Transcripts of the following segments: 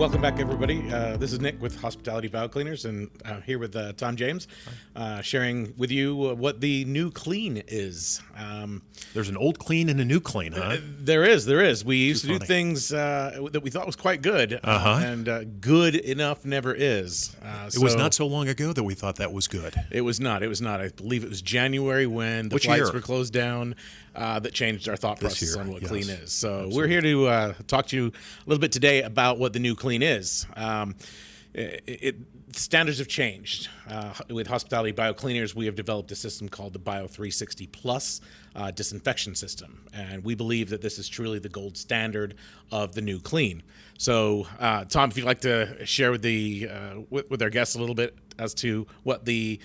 Welcome back, everybody. This is Nick with Hospitality Bio Cleaners, and here with Tom James, sharing with you what the new clean is. There's an old clean and a new clean, huh? There is. We used to do things that we thought was quite good, and good enough never is. It was not so long ago that we thought that was good. It was not. I believe it was January when the flights were closed down that changed our thought process on what clean is. So Absolutely. We're here to talk to you a little bit today about what the new clean is. Standards have changed. With Hospitality Bio Cleaners, we have developed a system called the Bio 360 Plus disinfection system, and we believe that this is truly the gold standard of the new clean. So, Tom, if you'd like to share with with our guests a little bit as to what the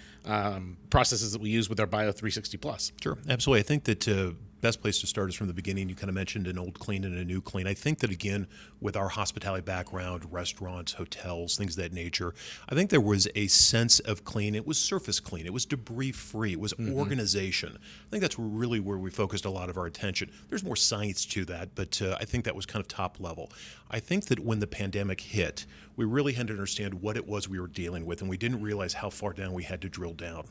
processes that we use with our Bio 360 Plus. Sure, absolutely. I think that best place to start is from the beginning. You kind of mentioned an old clean and a new clean. I think that, again, with our hospitality background, restaurants, hotels, things of that nature, I think there was a sense of clean. It was surface clean. It was debris-free. It was organization. I think that's really where we focused a lot of our attention. There's more science to that, but I think that was kind of top level. I think that when the pandemic hit, we really had to understand what it was we were dealing with, and we didn't realize how far down we had to drill down.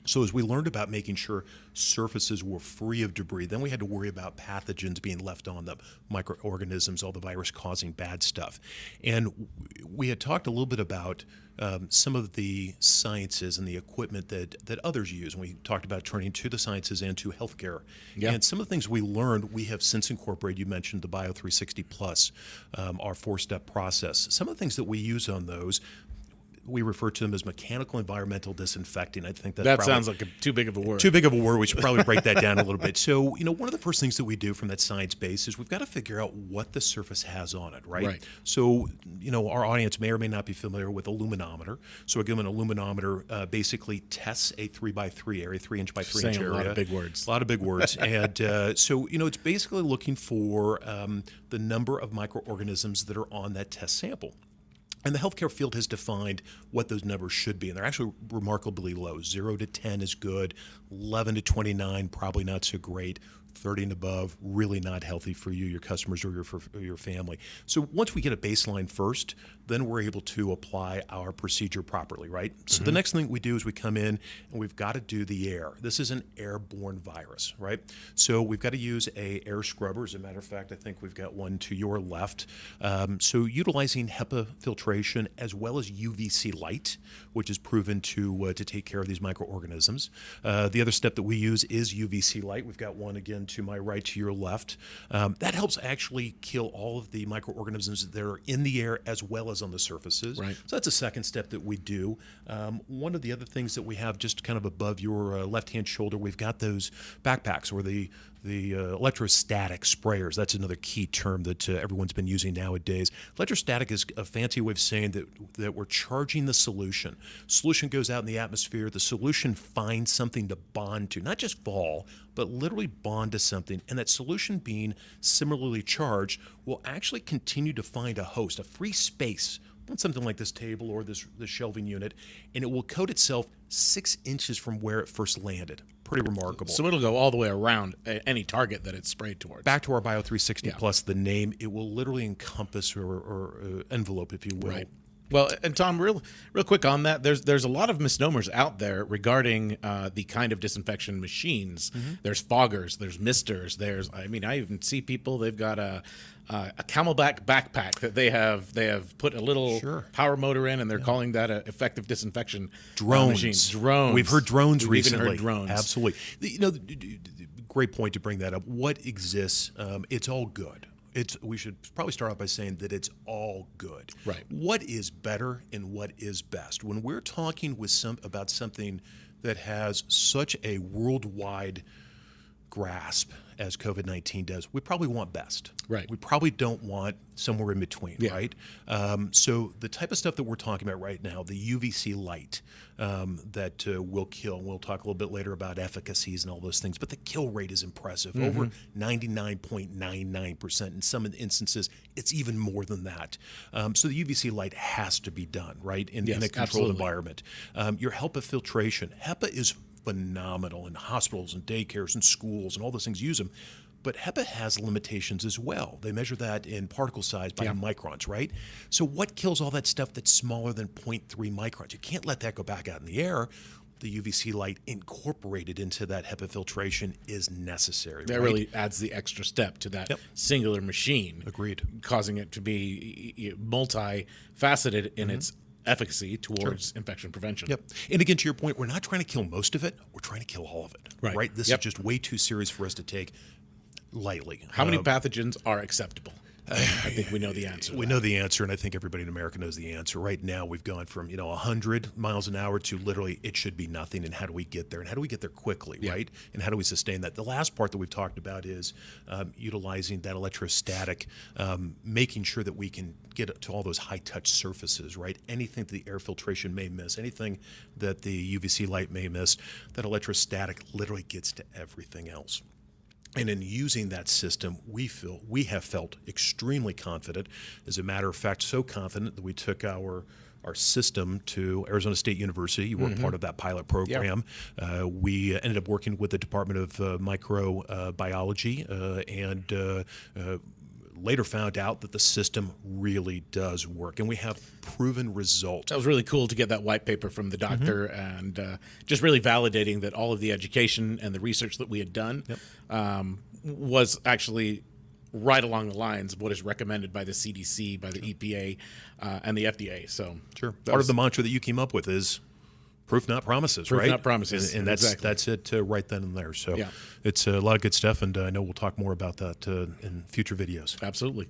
So as we learned about making sure surfaces were free of debris, then we had to worry about pathogens being left on them, microorganisms, all the virus-causing bad stuff. And we had talked a little bit about some of the sciences and the equipment that others use. And we talked about turning to the sciences and to healthcare. Yeah. And some of the things we learned, we have since incorporated. You mentioned the Bio 360 Plus, our 4-step process. Some of the things that we use on those, we refer to them as mechanical environmental disinfecting. I think that sounds like too big of a word. Too big of a word. We should probably break that down a little bit. So, one of the first things that we do from that science base is we've got to figure out what the surface has on it, right? So, our audience may or may not be familiar with a luminometer. So, again, an luminometer basically tests a 3x3 area, 3-inch by 3-inch area. A lot of big words. A lot of big words. And so, it's basically looking for the number of microorganisms that are on that test sample. And the healthcare field has defined what those numbers should be, and they're actually remarkably low. 0 to 10 is good, 11 to 29 probably not so great, 30 and above really not healthy for you, your customers, or your family. So once we get a baseline first, then we're able to apply our procedure properly, right? So the next thing we do is we come in and we've got to do the air. This is an airborne virus, right? So we've got to use a air scrubber. As a matter of fact, I think we've got one to your left. So utilizing HEPA filtration as well as UVC light, which is proven to take care of these microorganisms. The other step that we use is UVC light. We've got one again to my right, to your left. That helps actually kill all of the microorganisms that are in the air as well as on the surfaces. Right. So that's a second step that we do. One of the other things that we have just kind of above your left-hand shoulder, we've got those backpacks or the electrostatic sprayers. That's another key term that everyone's been using nowadays. Electrostatic is a fancy way of saying that we're charging the solution. Solution goes out in the atmosphere. The solution finds something to bond to, not just fall, but literally bond to something. And that solution being similarly charged will actually continue to find a host, a free space on something like this table or this shelving unit, and it will coat itself 6 inches from where it first landed. Pretty remarkable. So it'll go all the way around any target that it's sprayed towards. Back to our Bio 360 Plus, the name, it will literally encompass or envelope, if you will. Right. Well, and Tom, real quick on that, there's a lot of misnomers out there regarding the kind of disinfection machines. There's foggers, there's misters, I even see people, they've got a Camelback backpack that they have put a little power motor in, and they're calling that an effective disinfection machine. Drones. We've heard drones recently. Even heard drones. Absolutely. Great point to bring that up. What exists? It's all good. We should probably start off by saying that it's all good. Right. What is better and what is best? When we're talking about something that has such a worldwide grasp as COVID-19 does, we probably want best. Right. We probably don't want somewhere in between, right? So the type of stuff that we're talking about right now, the UVC light that will kill, and we'll talk a little bit later about efficacies and all those things, but the kill rate is impressive, over 99.99%. In some instances, it's even more than that. So the UVC light has to be done, right, in a controlled environment. Your HEPA filtration. HEPA is phenomenal in hospitals and daycares and schools and all those things use them. But HEPA has limitations as well. They measure that in particle size by microns, right? So what kills all that stuff that's smaller than 0.3 microns? You can't let that go back out in the air. The UVC light incorporated into that HEPA filtration is necessary. That really adds the extra step to that singular machine. Agreed. Causing it to be multifaceted in its efficacy towards infection prevention. Yep. And again, to your point, we're not trying to kill most of it. We're trying to kill all of it. Right? This is just way too serious for us to take lightly. How many pathogens are acceptable? I think we know the answer. We know the answer, and I think everybody in America knows the answer. Right now, we've gone from 100 miles an hour to literally it should be nothing. And how do we get there? And how do we get there quickly? Right? And how do we sustain that? The last part that we've talked about is utilizing that electrostatic, making sure that we can get to all those high-touch surfaces. Right? Anything that the air filtration may miss, anything that the UVC light may miss, that electrostatic literally gets to everything else. And in using that system, we have felt extremely confident. As a matter of fact, so confident that we took our system to Arizona State University. You were part of that pilot program. We ended up working with the Department of Microbiology and later found out that the system really does work, and we have proven results. That was really cool to get that white paper from the doctor and just really validating that all of the education and the research that we had done was actually right along the lines of what is recommended by the CDC, by the EPA, and the FDA. So part of the mantra that you came up with is proof, not promises, proof, right? not promises. And that's it right then and there. So it's a lot of good stuff, and I know we'll talk more about that in future videos. Absolutely.